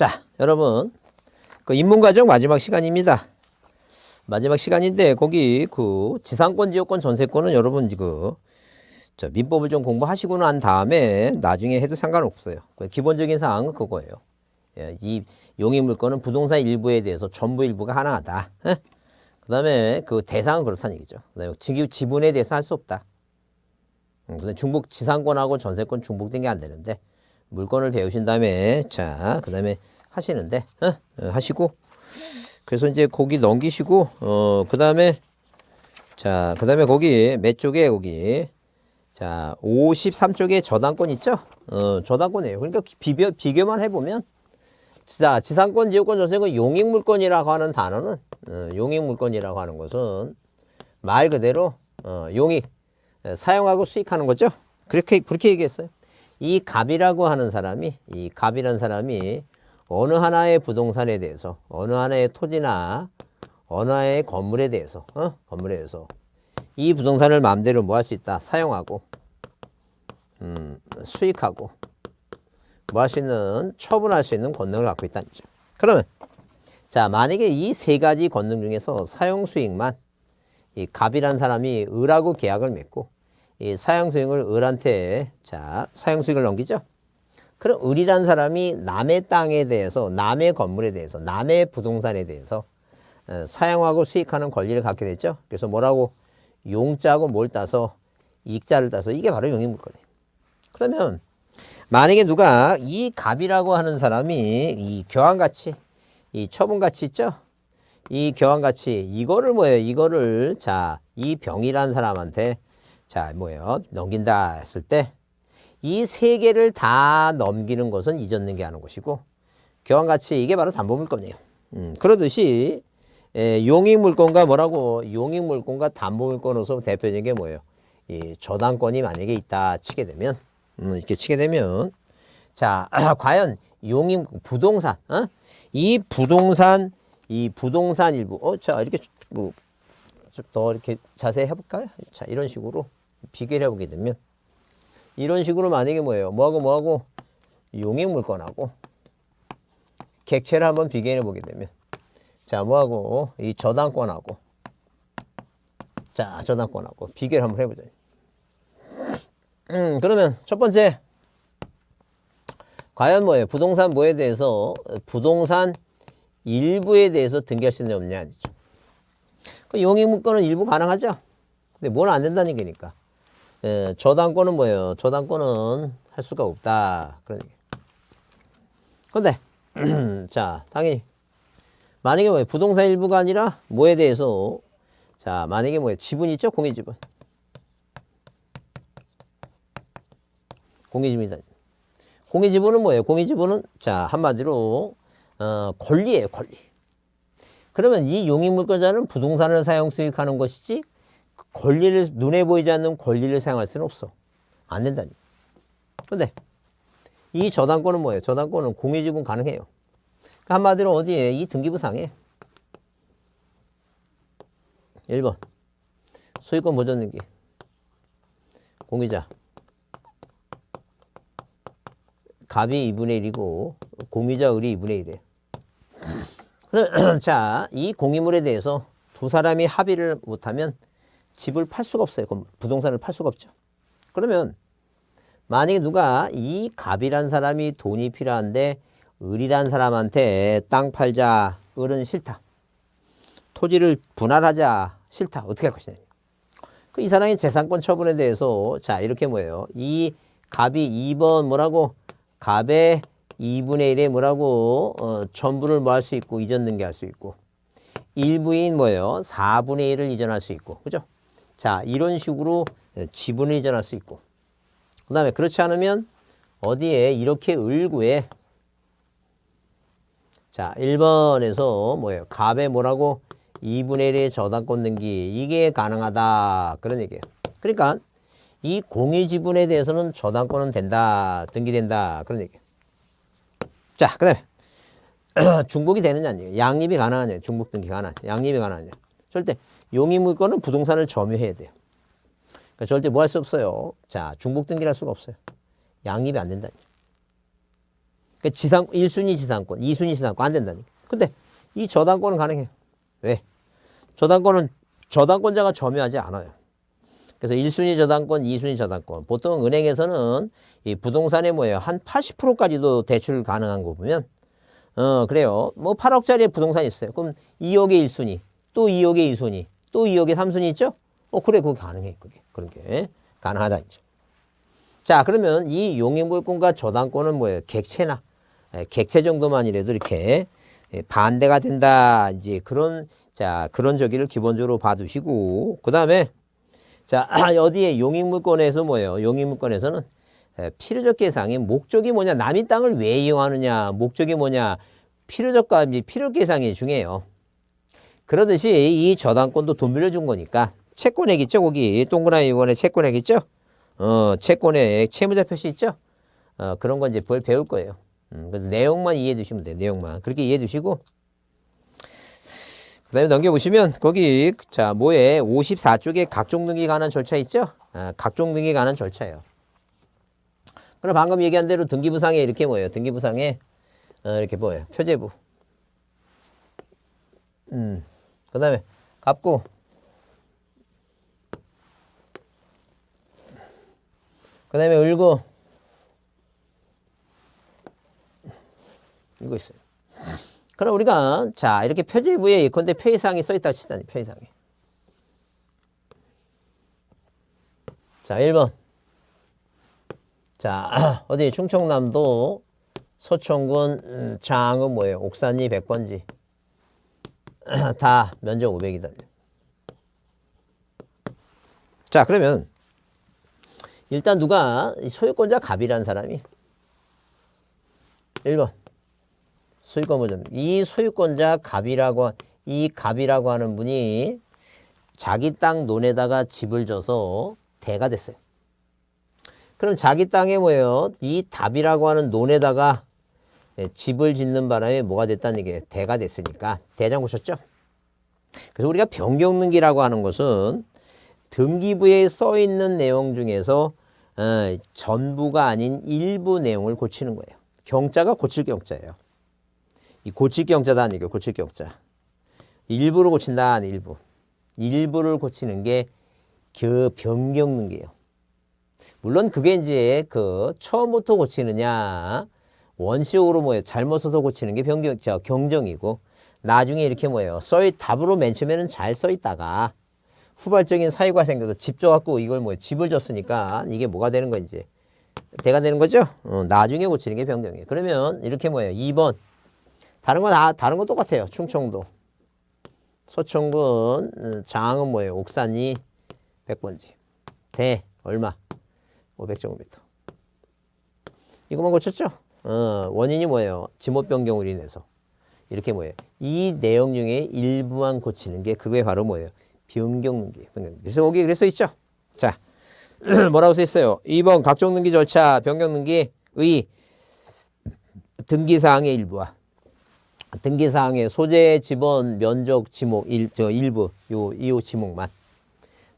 자, 여러분, 그 입문과정 마지막 시간입니다. 마지막 시간인데 거기 그 지상권, 지역권, 전세권은 여러분 저 민법을 좀 공부하시고 난 다음에 나중에 해도 상관없어요. 기본적인 사항은 그거예요. 예, 이 용익물권은 부동산 일부에 대해서 전부 일부가 가능하다. 그 다음에 그 대상은 그렇다는 얘기죠. 그다음에 지분에 대해서 할 수 없다. 그다음에 중복 지상권하고 전세권 중복된 게 안 되는데 물권을 배우신 다음에 자, 그 다음에 하시는데 하시고 그래서 이제 거기 넘기시고 그 다음에 자, 그 다음에 거기 몇 쪽에 거기 자 53쪽에 저당권 있죠? 저당권이에요. 그러니까 비교만 해보면 자 지상권, 지역권, 전세권 용익물권이라고 하는 단어는 용익물권이라고 하는 것은 말 그대로 용익 사용하고 수익하는 거죠. 그렇게 얘기했어요. 이 갑이라고 하는 사람이 이 갑이라는 사람이 어느 하나의 부동산에 대해서 어느 하나의 토지나 어느 하나의 건물에 대해서 이 부동산을 마음대로 뭐 할 수 있다 사용하고 수익하고 뭐 할 수 있는 처분할 수 있는 권능을 갖고 있다는 거죠. 그러면 자 만약에 이 세 가지 권능 중에서 사용 수익만 이 갑이라는 사람이 을하고 계약을 맺고 이 사용 수익을 을한테 자 사용 수익을 넘기죠. 그럼 을이라는 사람이 남의 땅에 대해서 남의 건물에 대해서 남의 부동산에 대해서 사용하고 수익하는 권리를 갖게 됐죠. 그래서 뭐라고 용자하고 뭘 따서 익자를 따서 이게 바로 용익물권이에요. 그러면 만약에 누가 이 갑이라고 하는 사람이 이 교환가치 이 처분가치 있죠. 이 교환가치 이거를 뭐예요? 이거를 자 이 병이라는 사람한테 자 뭐예요? 넘긴다 했을 때 이 세 개를 다 넘기는 것은 이전능계 하는 것이고 교환가치 이게 바로 담보물권이에요. 그러듯이 용익물권과 뭐라고 용익물권과 담보물권으로서 대표적인 게 뭐예요? 이 저당권이 만약에 있다 치게 되면 이렇게 치게 되면 자 과연 용익 부동산 이 부동산 일부 자 이렇게 뭐 더 이렇게 자세히 해볼까요? 자 이런 식으로 비교를 해보게 되면 이런 식으로 만약에 뭐예요? 뭐하고 용익물권하고 객체를 한번 비교해 보게 되면 자 뭐하고 이 저당권하고 자 저당권하고 비교를 한번 해보자. 그러면 첫 번째 과연 뭐예요? 부동산 뭐에 대해서 부동산 일부에 대해서 등기할 수 있는 없냐 아니죠. 그 용익물권은 일부 가능하죠. 근데 뭘 안 된다는 얘기니까. 저당권은 뭐예요? 저당권은 할 수가 없다. 그런 얘기. 근데 자 당연히 만약에 뭐예요? 부동산 일부가 아니라 뭐에 대해서 자 만약에 뭐예요? 지분 있죠? 공유지분. 공유지분이다. 공유지분은 뭐예요? 공유지분은 자 한마디로 권리예요. 권리. 그러면 이 용익물권자는 부동산을 사용 수익하는 것이지 권리를 눈에 보이지 않는 권리를 사용할 수는 없어. 안 된다니. 근데 이 저당권은 뭐예요? 저당권은 공유지분 가능해요. 그러니까 한마디로 어디에 이 등기부상에 1번 소유권 보존 등기 공유자 갑이 2분의 1이고 공유자 을이 2분의 1이에요. 자, 이 공유물에 대해서 두 사람이 합의를 못하면 집을 팔 수가 없어요. 부동산을 팔 수가 없죠. 그러면 만약에 누가 이 갑이란 사람이 돈이 필요한데 을이란 사람한테 땅 팔자. 을은 싫다. 토지를 분할하자. 싫다. 어떻게 할 것이냐. 이 사람의 재산권 처분에 대해서 자 이렇게 뭐예요. 이 갑이 2번 뭐라고 갑의 2분의 1에 뭐라고 전부를 뭐 할 수 있고 이전 등기할 수 있고 일부인 뭐예요. 4분의 1을 이전할 수 있고 그죠? 자 이런 식으로 지분을 이전할 수 있고 그 다음에 그렇지 않으면 어디에 이렇게 을구에 자 1번에서 뭐예요. 갑의 뭐라고 2분의 1의 저당권 등기 이게 가능하다 그런 얘기예요. 그러니까 이 공유 지분에 대해서는 저당권은 된다 등기된다 그런 얘기예요. 자, 그 다음에 중복이 되느냐 아니에요. 양립이 가능하냐 중복 등기 가능하냐 양립이 가능하냐 절대 용익물권은 부동산을 점유해야 돼요. 그러니까 절대 뭐 할 수 없어요. 자 중복 등기를 할 수가 없어요. 양립이 안 된다. 그러니까 1순위 지상권, 2순위 지상권 안 된다니까. 근데 이 저당권은 가능해요. 왜? 저당권자가 점유하지 않아요. 그래서 1순위 저당권, 2순위 저당권. 보통 은행에서는 이 부동산에 뭐예요? 한 80%까지도 대출 가능한 거 보면, 그래요. 뭐 8억짜리 부동산이 있어요. 그럼 2억의 1순위, 또 2억의 2순위, 또 2억의 3순위 있죠? 그래, 그게 가능해. 그런 게 가능하다. 이죠. 자, 그러면 이 용익물권과 저당권은 뭐예요? 객체나, 객체 정도만이라도 이렇게 반대가 된다. 이제 그런 저기를 기본적으로 봐두시고, 그 다음에 자, 어디에 용익물권에서 뭐예요? 용익물권에서는 필요적 계상의 목적이 뭐냐? 남의 땅을 왜 이용하느냐? 목적이 뭐냐? 필요적과 필요적 계상이 중요해요. 그러듯이 이 저당권도 돈 빌려준 거니까 채권액 있죠? 거기 동그라미 이번에 채권액 있죠? 채권액 채무자 표시 있죠? 그런 건 이제 배울 거예요. 그래서 내용만 이해해 두시면 돼요. 내용만. 그렇게 이해해 두시고 그 다음에 넘겨보시면 거기 자 뭐에 54쪽에 각종 등기에 관한 절차 있죠? 각종 등기에 관한 절차예요. 그럼 방금 얘기한 대로 등기부상에 이렇게 뭐예요? 등기부상에 이렇게 뭐예요? 표제부. 그 다음에 갑구. 그 다음에 을구. 이거 있어요. 그럼 우리가 자 이렇게 표제부에 예컨대 표의사항이 써있다 치다니 표의사항이. 자 1번. 자 어디 충청남도 서천군 장은 뭐예요? 옥산리 100번지. 다 면적 500이다. 자 그러면 일단 누가 소유권자 갑이라는 사람이 1번 소유권 보전. 이 소유권자 갑이라고 하는 분이 자기 땅 논에다가 집을 져서 대가 됐어요. 그럼 자기 땅에 뭐예요? 이 답이라고 하는 논에다가 집을 짓는 바람에 뭐가 됐다는 얘기예요? 대가 됐으니까 대장 보셨죠? 그래서 우리가 변경등기라고 하는 것은 등기부에 써 있는 내용 중에서 전부가 아닌 일부 내용을 고치는 거예요. 경자가 고칠 경자예요. 이 고칠 경자다 아니고 고칠 경자. 일부를 고친다 아니 일부. 일부를 고치는 게 그 변경등기예요. 물론 그게 이제 그 처음부터 고치느냐 원시적으로 뭐예요? 잘못 써서 고치는 게 경정이고 나중에 이렇게 뭐예요? 답으로 맨 처음에는 잘 써 있다가 후발적인 사유가 생겨서 집 줘갖고 이걸 뭐예요? 집을 줬으니까 이게 뭐가 되는 거 이제 대가 되는 거죠? 나중에 고치는 게 변경이에요. 그러면 이렇게 뭐예요? 2번 다른 건 똑같아요. 충청도 서천군 장은 뭐예요? 옥산이 100번지 대 얼마? 500제곱미터. 이거만 고쳤죠? 원인이 뭐예요? 지목 변경으로 인해서. 이렇게 뭐예요? 이 내용 중에 일부만 고치는 게 그게 바로 뭐예요? 변경등기. 그래서 거기 그래서 있죠? 자, 뭐라고 써 있어요? 2번 각종 등기 절차 변경등기의 등기사항의 일부와 등기사항의 소재, 지번, 면적, 지목, 일부 이 지목만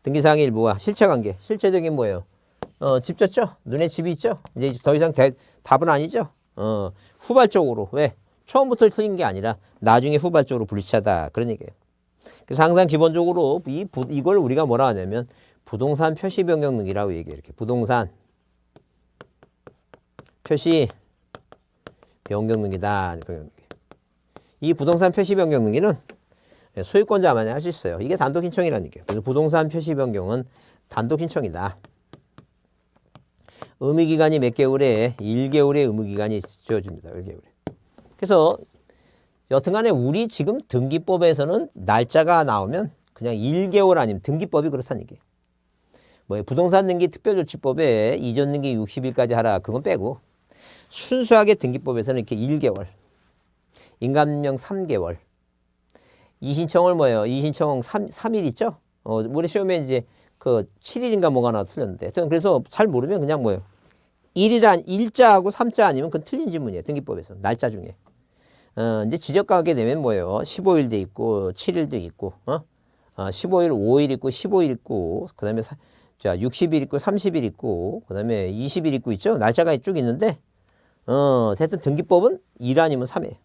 등기사항의 일부와 실체관계. 실체적인 뭐예요? 집 졌죠? 눈에 집이 있죠? 이제 더 이상 답은 아니죠? 후발적으로. 왜? 처음부터 틀린 게 아니라 나중에 후발적으로 불리차다. 그런 얘기예요. 그래서 항상 기본적으로 이걸 우리가 뭐라 하냐면 부동산 표시 변경 등기라고 얘기해요. 이렇게 부동산 표시 변경 등기다. 이 부동산 표시 변경 등기는 소유권자만이 할 수 있어요. 이게 단독 신청이라는 얘기예요. 그래서 부동산 표시 변경은 단독 신청이다. 의무기간이 몇 개월에 1개월의 의무기간이 주어집니다. 1개월에. 그래서 여튼간에 우리 지금 등기법에서는 날짜가 나오면 그냥 1개월 아니면 등기법이 그렇다는 얘기예요. 뭐 부동산 등기 특별조치법에 이전 등기 60일까지 하라 그건 빼고 순수하게 등기법에서는 이렇게 1개월, 인감명 3개월, 이신청을 뭐예요? 이신청 3일 있죠? 우리 시험에 이제 그 7일인가 뭐가 하나 틀렸는데. 그래서 잘 모르면 그냥 뭐예요? 1자하고 3자 아니면 그건 틀린 지문이에요. 등기법에서. 날짜 중에. 이제 지적하게 되면 뭐예요? 15일도 있고 7일도 있고 15일, 5일 있고 15일 있고 그 다음에 60일 있고 30일 있고 그 다음에 20일 있고 있죠? 날짜가 쭉 있는데 어쨌든 등기법은 1 아니면 3이에요.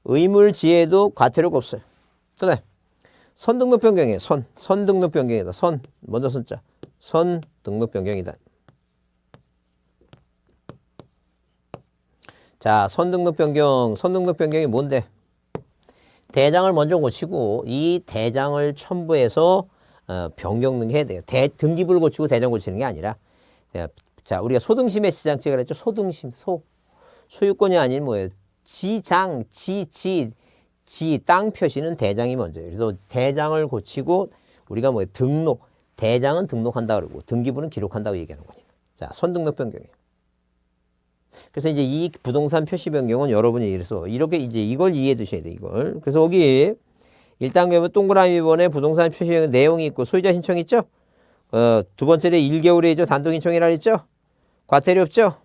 의물지에도 과태료가 없어요. 그다음 선등록 변경이에요. 선등록 변경이다. 먼저 선자. 선등록 변경이다. 자, 선등록 변경이 뭔데? 대장을 먼저 고치고 이 대장을 첨부해서 변경 등해야 돼요. 등기부를 고치고 대장 고치는 게 아니라, 자, 우리가 소등심의 지장죄가 그랬죠. 소등심, 소유권이 아닌 뭐예요? 지장, 땅 표시는 대장이 먼저예요. 그래서 대장을 고치고 우리가 뭐예요? 대장은 등록한다 그러고 등기부는 기록한다고 얘기하는 거니까. 자, 선등록 변경이에요. 그래서 이제 이 부동산 표시 변경은 여러분이 이렇게 이제 이걸 이해해 두셔야 돼, 이걸. 그래서 여기 1단계면 동그라미 번에 부동산 표시 변경 내용이 있고 소유자 신청 있죠? 두 번째로 1개월이죠. 단독 신청이라 했죠? 과태료 없죠?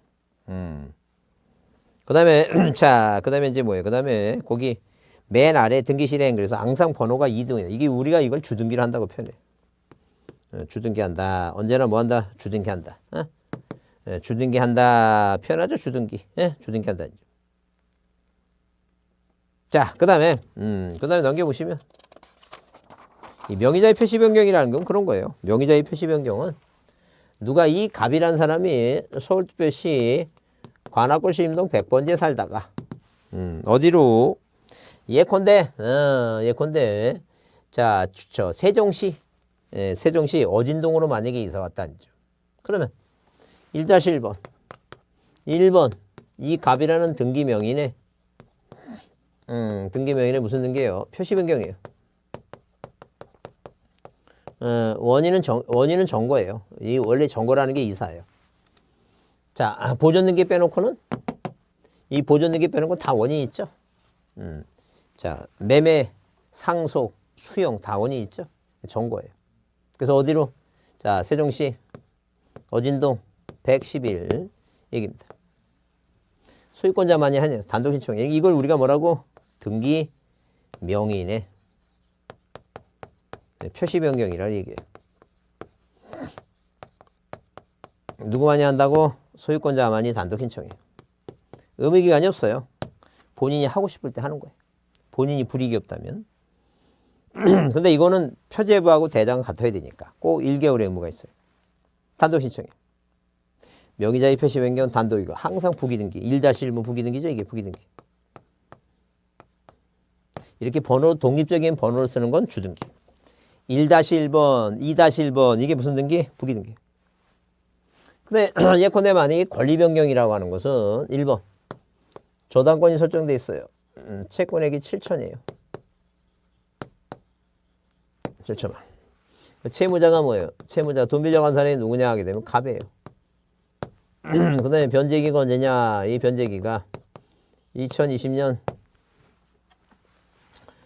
그다음에 자, 그다음에 이제 뭐예요? 그다음에 거기 맨 아래 등기 실행 그래서 항상 번호가 2등이에요. 이게 우리가 이걸 주등기를 한다고 표현해. 주등기한다. 언제나 뭐 한다? 주등기한다. 주등기한다 표현하죠. 주등기한다. 자, 그다음에 넘겨보시면 이 명의자의 표시 변경이라는 건 그런 거예요. 명의자의 표시 변경은 누가 이 갑이라는 사람이 서울특별시 관악구시 임동 100번지에 살다가 어디로 예컨대 자, 세종시 어진동으로 만약에 이사 왔다. 그러면 1-1번 이 갑이라는 등기명인의 무슨 등기예요? 표시 변경이에요. 원인은 정거예요. 이 원래 정거라는 게 이사예요. 자, 보존 등기 빼놓고는 이 보존 등기 빼놓고 다 원인이 있죠. 자, 매매, 상속, 수용 다 원인이 있죠. 정거예요. 그래서 어디로? 자, 세종시 어진동 111 얘기입니다. 소유권자만이 하냐 단독 신청. 이걸 우리가 뭐라고? 등기 명인의 표시 변경이라 얘기해요. 누구만이 한다고? 소유권자만이 단독 신청해요. 의무 기간이 없어요. 본인이 하고 싶을 때 하는 거예요. 본인이 불이익이 없다면. 근데 이거는 표제부하고 대장은 같아야 되니까 꼭 1개월의 의무가 있어요. 단독 신청이에요. 명의자의 표시 변경은 단독이고 항상 부기등기 1-1문 부기등기죠. 이게 부기등기. 이렇게 독립적인 번호를 쓰는 건 주등기. 1-1번, 2-1번 이게 무슨 등기? 부기등기. 근데 예컨대 만약에 권리 변경이라고 하는 것은 1번 저당권이 설정돼 있어요. 채권액이 7천이에요. 7천만. 채무자가 뭐예요? 채무자 돈 빌려간 사람이 누구냐 하게 되면 갑이에요. 그 다음에 변제기가 언제냐? 이 변제기가 2020년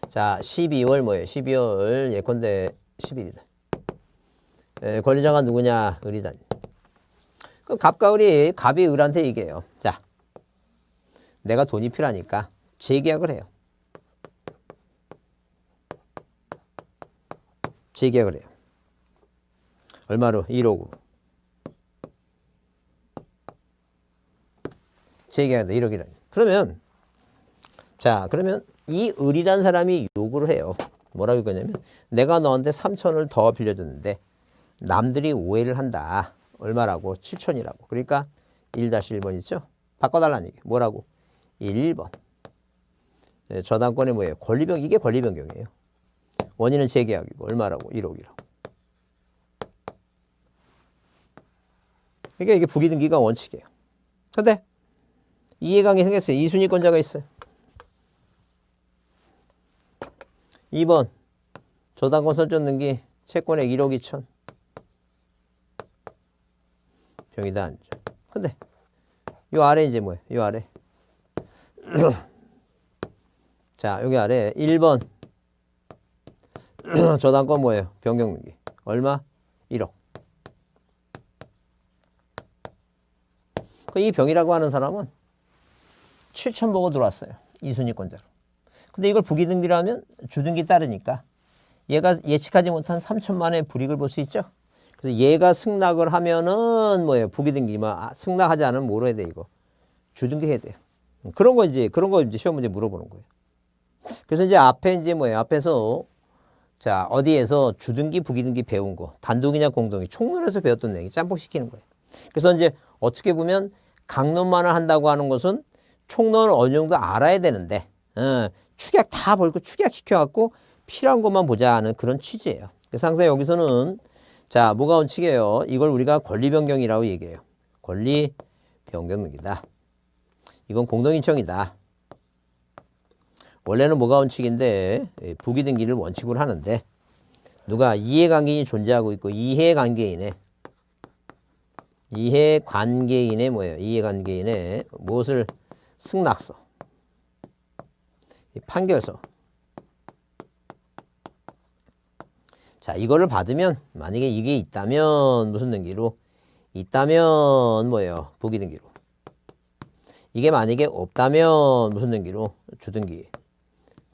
자 12월 뭐예요? 12월 예컨대 10일이다. 권리자가 누구냐? 을이다. 그럼 갑과 을이 갑이 을한테 얘기해요. 자, 내가 돈이 필요하니까 재계약을 해요. 재계약을 해요. 얼마로? 1억으로. 재계약한다. 1억이라니. 그러면 이 을이라는 사람이 요구를 해요. 뭐라고 했냐면 내가 너한테 3천을 더 빌려줬는데 남들이 오해를 한다. 얼마라고? 7천이라고. 그러니까 1-1번 있죠? 바꿔달라는 얘기. 뭐라고? 1번. 저당권이 뭐예요? 이게 권리 변경이에요. 원인은 재계약이고 얼마라고? 1억이라고. 그러니까 이게 부기등기가 원칙이에요. 근데 이해관계 생겼어요. 이순위권자가 있어요. 2번 저당권 설정 등기 채권액 1억 2천 병이다. 앉아. 근데 요 아래 이제 뭐예요? 요 아래 자 여기 아래 1번 저당권 뭐예요? 변경 등기 얼마? 1억. 이 병이라고 하는 사람은 7천 보고 들어왔어요. 이순위권자로. 근데 이걸 부기등기라면 주등기 따르니까 얘가 예측하지 못한 3천만의 불이익을 볼 수 있죠. 그래서 얘가 승낙을 하면은 뭐예요? 부기등기만 승낙하지 않으면 뭐로 해야 돼 이거? 주등기 해야 돼요. 그런 거 이제 시험 문제 물어보는 거예요. 그래서 이제 앞에 이제 뭐예요? 앞에서 자, 어디에서 주등기, 부기등기 배운 거, 단독이냐 공동이 총론에서 배웠던 내용 짬뽕시키는 거예요. 그래서 이제 어떻게 보면 강론만을 한다고 하는 것은 총론을 어느 정도 알아야 되는데, 축약 다 벌고 축약시켜갖고 필요한 것만 보자 하는 그런 취지예요. 그래서 항상 여기서는 자, 뭐가 원칙이에요? 이걸 우리가 권리변경이라고 얘기해요. 권리변경능이다. 이건 공동인청이다. 원래는 뭐가 원칙인데 부기등기를 원칙으로 하는데 누가 이해관계인이 존재하고 있고 이해관계인의 뭐예요? 이해관계인의 무엇을 승낙서, 판결서. 자, 이거를 받으면 만약에 이게 있다면 무슨 등기로? 있다면 뭐예요? 부기등기로. 이게 만약에 없다면 무슨 등기로? 주등기.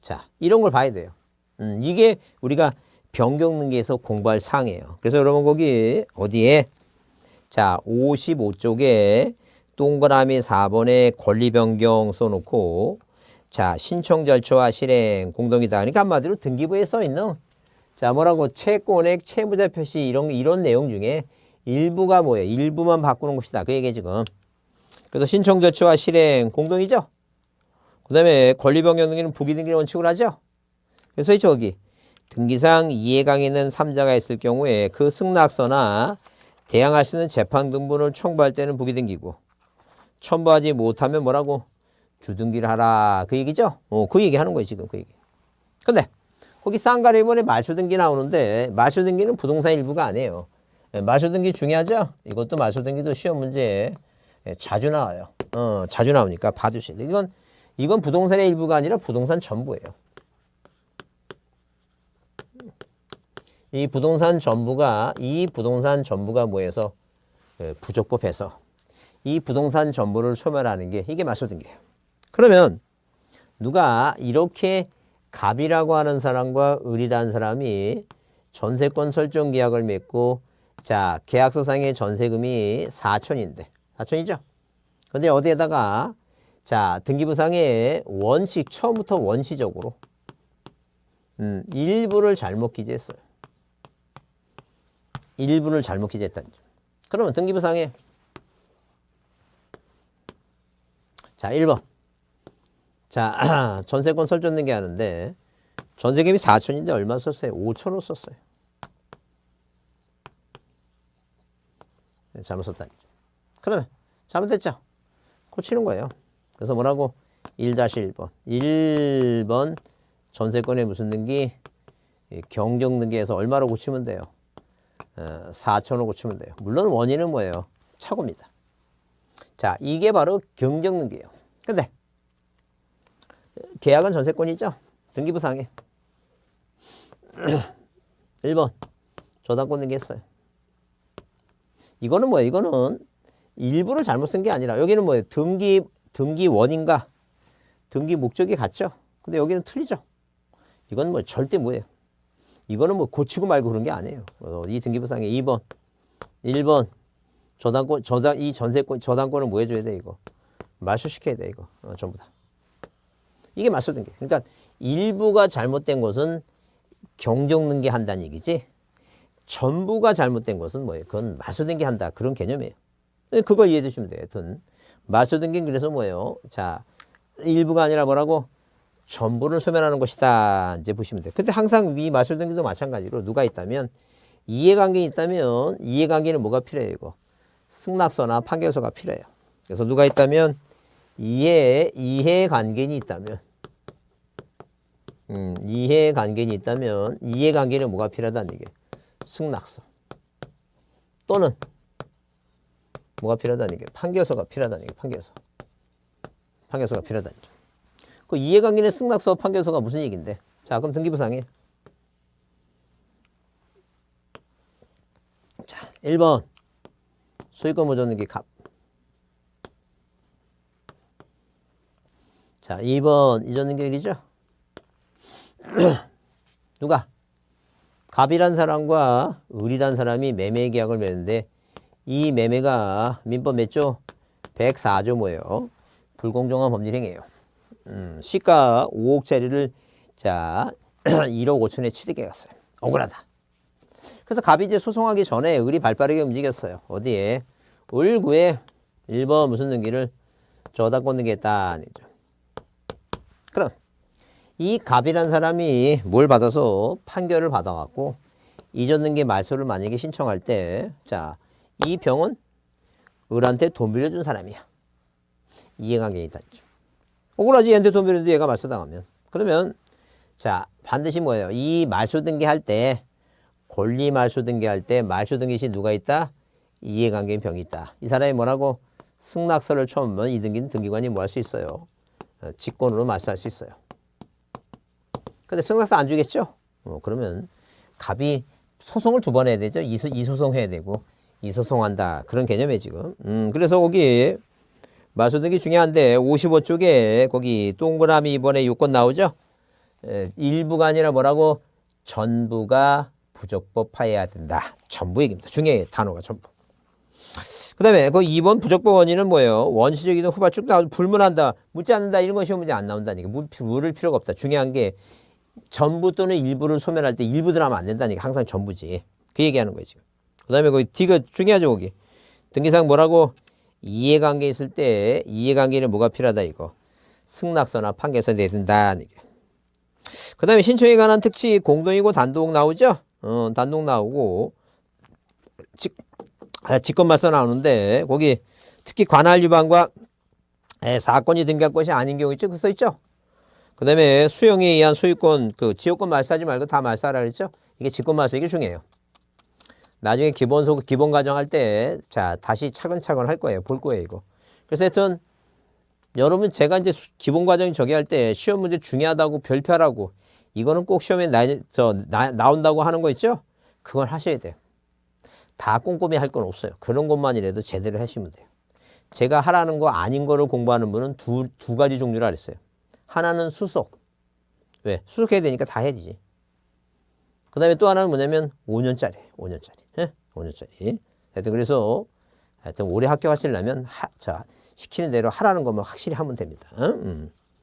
자, 이런 걸 봐야 돼요. 이게 우리가 변경등기에서 공부할 사항이에요. 그래서 여러분 거기 어디에? 자, 55쪽에 동그라미 4번에 권리변경 써놓고 자, 신청 절차와 실행 공동이다. 그러니까 한마디로 등기부에 써있는 자, 뭐라고? 채권액, 채무자 표시 이런 내용 중에 일부가 뭐예요? 일부만 바꾸는 것이다. 그 얘기 지금. 그래서 신청 절차와 실행 공동이죠. 그 다음에 권리변경 등기는 부기등기를 원칙으로 하죠. 그래서 저기 등기상 이해강의는 3자가 있을 경우에 그 승낙서나 대항할 수 있는 재판 등본을 첨부할 때는 부기등기고 첨부하지 못하면 뭐라고? 주등기를 하라. 그 얘기죠. 그 얘기 하는 거예요. 지금 그 얘기. 근데 거기 쌍가리 1번에 말소등기 나오는데 말소등기는 부동산 일부가 아니에요. 말소등기 중요하죠? 이것도 말소등기도 시험 문제에 자주 나와요. 자주 나오니까 봐주시죠. 이건 부동산의 일부가 아니라 부동산 전부예요. 이 부동산 전부가 뭐해서 부족법해서 이 부동산 전부를 소멸하는 게 이게 말소등기예요. 그러면 누가 이렇게 갑이라고 하는 사람과 을이라는 사람이 전세권 설정 계약을 맺고 자, 계약서상의 전세금이 4천인데 4천이죠. 근데 어디에다가 자, 등기부상의 원칙, 처음부터 원시적으로 일부를 잘못 기재했어요. 일부를 잘못 기재했다는 점. 그러면 등기부상에 자, 1번. 자, 전세권 설정 등기 하는데 전세금이 4천인데 얼마 썼어요? 5천원 썼어요. 잘못 썼다는 점. 그러면 잘못됐죠? 고치는 거예요. 그래서 뭐라고? 1-1번. 1번 전세권의 무슨 등기? 경정등기에서 얼마로 고치면 돼요? 4천원 고치면 돼요. 물론 원인은 뭐예요? 착오입니다. 자, 이게 바로 경정등기예요. 근데 계약은 전세권이죠? 등기부상에 1번 저당권 등기했어요. 이거는 뭐예요? 이거는 일부를 잘못 쓴 게 아니라 여기는 뭐예요? 등기 원인과 등기 목적이 같죠? 근데 여기는 틀리죠? 이건 뭐 절대 뭐예요? 이거는 뭐 고치고 말고 그런 게 아니에요. 이 등기부상에 2번, 1번 저당권, 이 전세권, 저당권을 뭐 해줘야 돼, 이거? 말소시켜야 돼, 이거. 전부 다. 이게 말소등기. 그러니까 일부가 잘못된 것은 경정등기 한다는 얘기지. 전부가 잘못된 것은 뭐예요? 그건 말소등기 한다. 그런 개념이에요. 그걸 이해해 주시면 돼요. 하여튼 말소등기는 그래서 뭐예요? 자, 일부가 아니라 뭐라고? 전부를 소멸하는 것이다. 이제 보시면 돼요. 근데 항상 이 말소등기도 마찬가지로 누가 있다면 이해관계가 있다면 이해관계는 뭐가 필요해요? 이거 승낙서나 판결서가 필요해요. 그래서 누가 있다면 이해관계인이 있다면 이해관계인이 있다면 이해관계는 뭐가 필요하다는 얘기예요? 승낙서 또는 뭐가 필요하다는 얘기예요? 판결서가 필요하다는 얘기예요. 판결서가 필요하다는 점. 그 이해관계인의 승낙서 판결서가 무슨 얘기인데? 자, 그럼 등기부상에 자, 1번 소유권 보존등기 갑. 자, 2번 이전등기일이죠? 누가? 갑이란 사람과 을이란 사람이 매매 계약을 맺는데 이 매매가 민법 몇 조? 104조 뭐예요? 불공정한 법률 행위예요. 시가 5억짜리를 자 1억 5천에 취득해 갔어요. 억울하다. 그래서 갑이 이제 소송하기 전에 을이 발빠르게 움직였어요. 어디에? 을구에 1번 무슨 등기를 저당권 등기했다. 그럼 이 갑이란 사람이 뭘 받아서 판결을 받아왔고 이전 등기 말소를 만약에 신청할 때 자, 이 병은 을한테 돈 빌려준 사람이야. 이해관계가 있다. 억울하지. 얘한테 돈 빌려줬는데 얘가 말소당하면. 그러면 자 반드시 뭐예요? 이 말소 등기할 때 권리 말소 등기할 때 말소 등기 시 누가 있다? 이해관계인 병이 있다. 이 사람이 뭐라고? 승낙서를 처음 보면 이 등기는 등기관이 뭐 할 수 있어요? 직권으로 말소할 수 있어요. 근데 승낙서 안 주겠죠? 그러면 갑이 소송을 2번 해야 되죠. 이소송 해야 되고 이소송한다. 그런 개념이에요 지금. 그래서 거기 말소 등기 중요한데 55쪽에 거기 동그라미 이번에 요건 나오죠. 일부가 아니라 뭐라고? 전부가 부적법하여야 된다. 전부 얘기입니다. 중요해요. 단어가 전부. 그 다음에 그 2번 부적법 원인은 뭐예요? 원시적이든 후발적 나오죠. 불문한다. 묻지 않는다. 이런 것이 문제 안 나온다니까. 물을 필요가 없다. 중요한 게 전부 또는 일부를 소멸할 때 일부 들어가면 안 된다니까. 항상 전부지. 그 얘기하는 거예요 지금. 그 다음에 거기 D가 중요하죠. 거기. 등기상 뭐라고? 이해관계 있을 때 이해관계는 뭐가 필요하다 이거. 승낙서나 판결서 내야 된다. 그 다음에 신청에 관한 특치 공동이고 단독 나오죠. 단독 나오고 직권말소 나오는데 거기 특히 관할 위반과 사건이 등기할 것이 아닌 경우 있죠. 그 써 있죠. 그 다음에 수용에 의한 소유권 그 지역권 말소하지 말고 다 말소하라 그랬죠. 이게 직권말소 이게 중요해요. 나중에 기본 과정할 때 자 다시 차근차근 할 거예요. 볼 거예요 이거. 그래서 하여튼 여러분 제가 이제 기본 과정 저기 할 때 시험 문제 중요하다고 별표하라고 이거는 꼭 시험에 나온다고 하는 거 있죠. 그걸 하셔야 돼요. 다 꼼꼼히 할 건 없어요. 그런 것만이라도 제대로 하시면 돼요. 제가 하라는 거 아닌 거를 공부하는 분은 두 가지 종류라 그랬어요. 하나는 수속. 왜? 수속해야 되니까 다 해야 되지. 그 다음에 또 하나는 뭐냐면 5년짜리. 5년짜리. 하여튼 그래서 하여튼 올해 합격하시려면 자 시키는 대로 하라는 것만 확실히 하면 됩니다.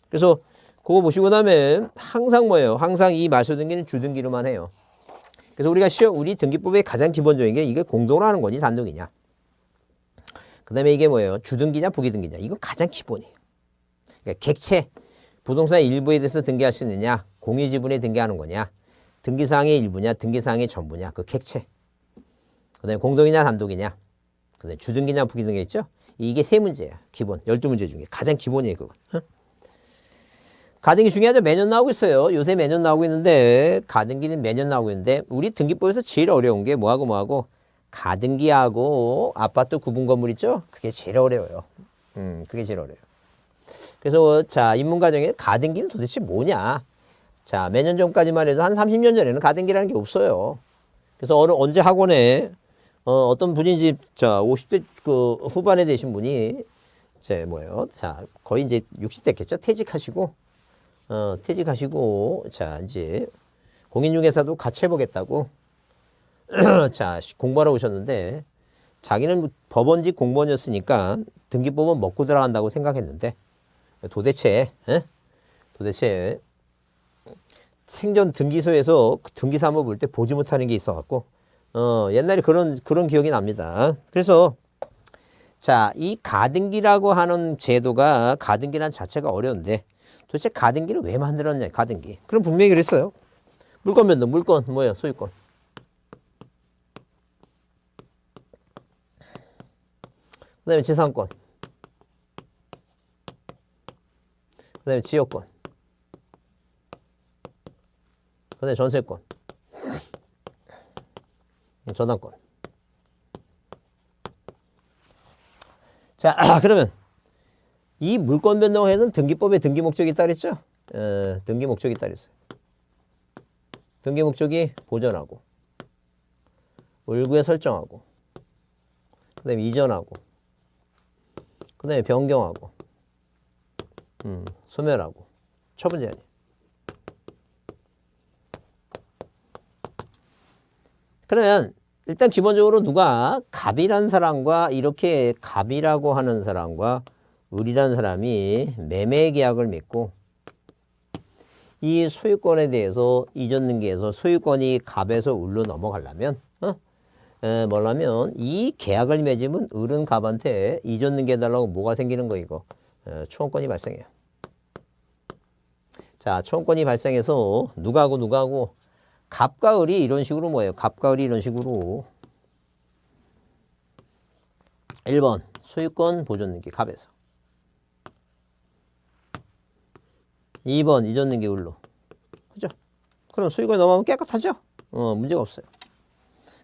그래서 그거 보시고 그다음에 항상 뭐예요? 항상 이 말소 등기는 주등기로만 해요. 그래서 우리가 우리 등기법의 가장 기본적인 게 이게 공동으로 하는 거니 단독이냐. 그 다음에 이게 뭐예요? 주등기냐 부기등기냐. 이건 가장 기본이에요. 그러니까 객체, 부동산 일부에 대해서 등기할 수 있느냐. 공유지분에 등기하는 거냐. 등기사항의 일부냐. 등기사항의 전부냐. 그 객체. 그 다음에 공동이냐 단독이냐. 그 다음에 주등기냐 부기등기 있죠. 이게 3문제야. 기본. 12문제 중에 가장 기본이에요. 그거. 가등기 중요하죠. 매년 나오고 있어요. 요새 매년 나오고 있는데 가등기는 매년 나오고 있는데 우리 등기법에서 제일 어려운 게 뭐하고 가등기하고 아파트 구분 건물 있죠. 그게 제일 어려워요. 그게 제일 어려워요. 그래서 자 입문과정에 가등기는 도대체 뭐냐. 자 몇 년 전까지만 해도 한 30년 전에는 가등기라는 게 없어요. 그래서 언제 학원에 어떤 분인지 자 50대 그 후반에 되신 분이 제 뭐예요. 자 거의 이제 60대겠죠. 퇴직하시고 자 이제 공인중개사도 같이 해보겠다고 자 공부하러 오셨는데 자기는 법원직 공무원이었으니까 등기법은 먹고 들어간다고 생각했는데 도대체 생전 등기소에서 등기사 한번 볼 때 보지 못하는 게 있어갖고 옛날에 그런 기억이 납니다. 그래서 자 이 가등기라고 하는 제도가 가등기란 자체가 어려운데 도대체 가등기를 왜 만들었냐, 가등기. 그럼 분명히 그랬어요. 물건 변동, 물건, 뭐예요? 소유권. 그 다음에 재산권. 그 다음에 지역권. 그 다음에 전세권. 저당권. 자, 그러면 이 물권 변동에서는 등기법에 등기 목적이 있다 그랬죠? 등기 목적이 있다 그랬어요. 등기 목적이 보전하고, 을구에 설정하고, 그 다음에 이전하고, 그 다음에 변경하고, 소멸하고, 처분 제한이. 그러면 일단 기본적으로 누가 갑이라는 사람과 이렇게 갑이라고 하는 사람과 을이라는 사람이 매매 계약을 맺고 이 소유권에 대해서 이전 등기에서 소유권이 갑에서 을로 넘어가려면 뭐냐면 이 계약을 맺으면 을은 갑한테 이전 등기해달라고 뭐가 생기는 거 이거 초원권이 발생해요. 자, 초원권이 발생해서 누가하고 갑과 을이 이런 식으로 뭐예요? 갑과 을이 이런 식으로 1번 소유권 보존 등기 갑에서 2번 이전 등기 을로 그죠? 그럼 소유권이 넘어가면 깨끗하죠? 문제가 없어요.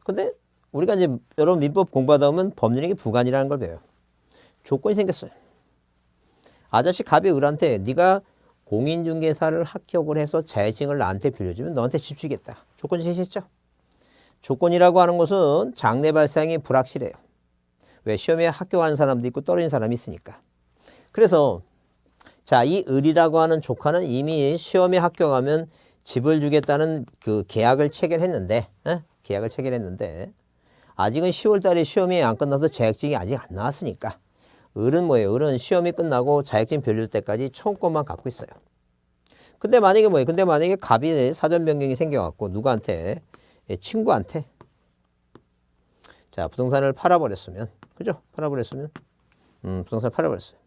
근데 우리가 이제 여러분 민법 공부하다 보면 법률행위 부관이라는 걸 배워요. 조건이 생겼어요. 아저씨 갑이 을한테 네가 공인중개사를 합격을 해서 자격증을 나한테 빌려주면 너한테 집 주겠다. 조건 제시했죠? 조건이라고 하는 것은 장래 발생이 불확실해요. 왜? 시험에 합격하는 사람도 있고 떨어진 사람이 있으니까. 그래서 자, 이 을이라고 하는 조카는 이미 시험에 합격하면 집을 주겠다는 그 계약을 체결했는데 계약을 체결했는데 아직은 10월 달에 시험이 안 끝나서 자격증이 아직 안 나왔으니까 을은 뭐예요? 을은 시험이 끝나고 자격증 빌릴 때까지 초원권만 갖고 있어요. 근데 만약에 뭐예요? 근데 만약에 갑이 사전 변경이 생겨갖고 누구한테? 친구한테 자 부동산을 팔아버렸으면 그죠? 팔아버렸으면 부동산 팔아버렸어요.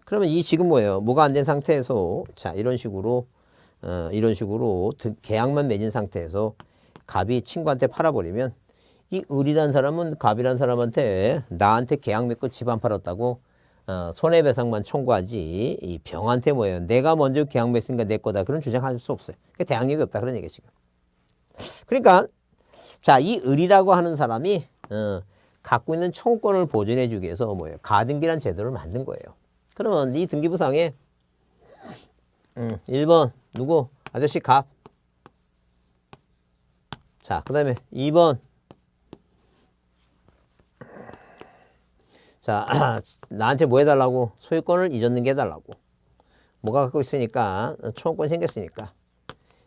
그러면 이 지금 뭐예요? 뭐가 안 된 상태에서 자 이런 식으로 계약만 맺은 상태에서 갑이 친구한테 팔아버리면 이 을이란 사람은 갑이란 사람한테 나한테 계약 맺고 집 안 팔았다고 손해배상만 청구하지 이 병한테 뭐예요? 내가 먼저 계약 맺으니까 내 거다 그런 주장할 수 없어요. 그러니까 대항력이 없다 그런 얘기예요 지금. 그러니까 자 이 을이라고 하는 사람이 갖고 있는 청구권을 보존해 주기 위해서 뭐예요? 가등기란 제도를 만든 거예요. 그러면 이 등기부상에 1번 누구? 아저씨 갑. 자, 그 다음에 2번 자 나한테 뭐 해달라고? 소유권을 이전 등기해달라고. 뭐가 갖고 있으니까 초원권이 생겼으니까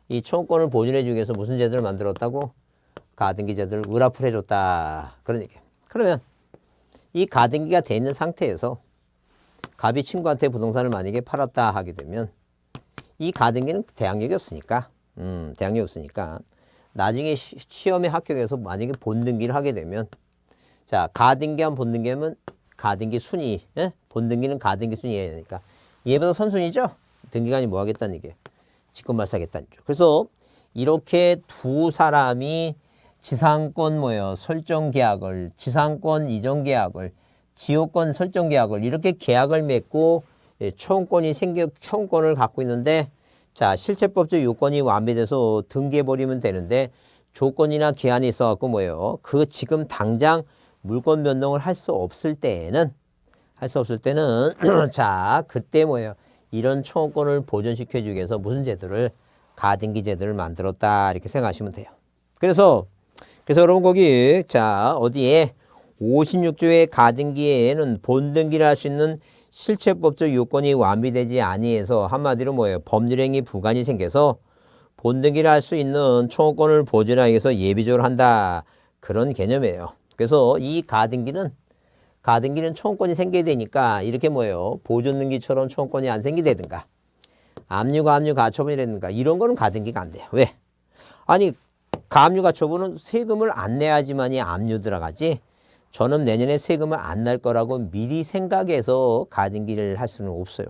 이 초원권을 보존해 주기 위해서 무슨 제도를 만들었다고? 가등기 제도를 을앞을 해줬다 그런 얘기예요. 그러면 이 가등기가 돼 있는 상태에서 갑이 친구한테 부동산을 만약에 팔았다 하게 되면 이 가등기는 대항력이 없으니까 대항력이 없으니까 나중에 시험에 합격해서 만약에 본등기를 하게 되면 자 가등기한 본등기하면 가등기 순위 본등기는 가등기 순위여야 되니까 얘보다 선순위죠. 등기관이 뭐 하겠다는 얘기예요. 직권 발사하겠다는 거죠. 그래서 이렇게 두 사람이 지상권 뭐예요? 설정 계약을 지상권 이전 계약을 지역권 설정 계약을 이렇게 계약을 맺고 초원권을 갖고 있는데 자 실체법적 요건이 완비돼서 등기해버리면 되는데 조건이나 기한이 있어갖고 뭐예요? 그 지금 당장 물권 변동을 할 수 없을 때는 자 그때 뭐예요? 이런 초원권을 보존시켜 주기 위해서 무슨 제도를 가등기 제도를 만들었다 이렇게 생각하시면 돼요. 그래서 여러분 거기 자 어디에 56조의 가등기에는 본등기를 할 수 있는 실체법적 요건이 완비되지 아니해서 한마디로 뭐예요? 법률행위 부관이 생겨서 본등기를 할 수 있는 초원권을 보존하기 위해서 예비조를 한다. 그런 개념이에요. 그래서 이 가등기는 초원권이 생겨야 되니까 이렇게 뭐예요? 보존등기처럼 초원권이 안 생기다든가 압류 가처분이라든가 이런 거는 가등기가 안 돼요. 왜? 아니 가압류 가처분은 세금을 안 내야지만이 압류 들어가지 저는 내년에 세금을 안 낼 거라고 미리 생각해서 가등기를 할 수는 없어요.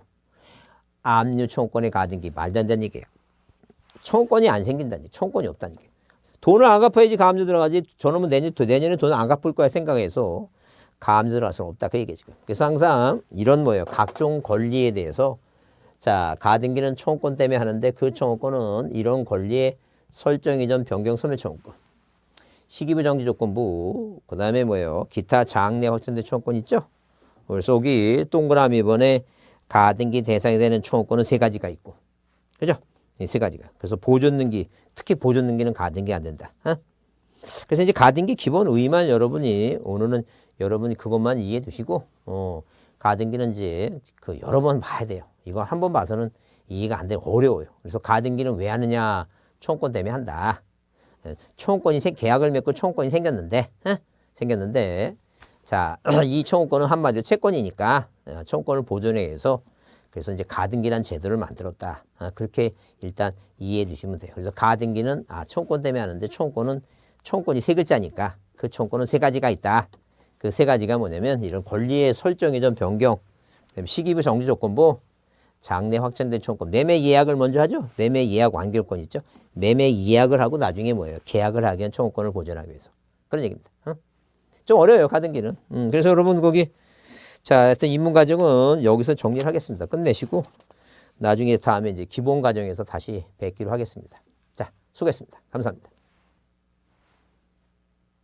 압류 초원권의 가등기 말도 안 되는 얘기예요. 초원권이 안 생긴다니 초원권이 없다는 게 돈을 안 갚아야지 가압류 들어가지 저놈은 내년에 돈을 안 갚을 거야 생각해서 가압류 들어갈 수는 없다 그 얘기예요 지금. 그래서 항상 이런 뭐예요? 각종 권리에 대해서 자 가등기는 초원권 때문에 하는데 그 초원권은 이런 권리의 설정 이전 변경 소멸 초원권 시기부 정지 조건부 그 다음에 뭐예요? 기타 장래 확정된 초원권 있죠? 그래서 여기 동그라미 번에 가등기 대상이 되는 초원권은 세 가지가 있고 그죠? 이 세 가지가. 그래서 보존등기 특히 보존등기는 가등기 안 된다. 그래서 이제 가등기 기본 의의만 여러분이 오늘은 여러분이 그것만 이해해 두시고 가등기는 이제 그 여러 번 봐야 돼요. 이거 한 번 봐서는 이해가 안 돼요. 어려워요. 그래서 가등기는 왜 하느냐? 초원권 때문에 한다. 초원권이 계약을 맺고 초원권이 생겼는데 자, 이 청구권은 한마디로 채권이니까 청구권을 보존하기 위해서 그래서 이제 가등기란 제도를 만들었다. 그렇게 일단 이해해 두시면 돼요. 그래서 가등기는 청구권 때문에 하는데 청구권이 세 글자니까 그 청구권은 세 가지가 있다. 그 세 가지가 뭐냐면 이런 권리의 설정 이전 변경, 그다음에 시기부 정지 조건부, 장래 확정된 청구권, 매매 예약을 먼저 하죠. 매매 예약 완결권 있죠. 매매 예약을 하고 나중에 뭐예요? 계약을 하기 위한 청구권을 보존하기 위해서. 그런 얘기입니다. 좀 어려워요, 가등기는. 그래서 여러분 거기 자, 하여튼 입문 과정은 여기서 정리를 하겠습니다. 끝내시고 나중에 다음에 이제 기본 과정에서 다시 뵙기로 하겠습니다. 자, 수고했습니다. 감사합니다.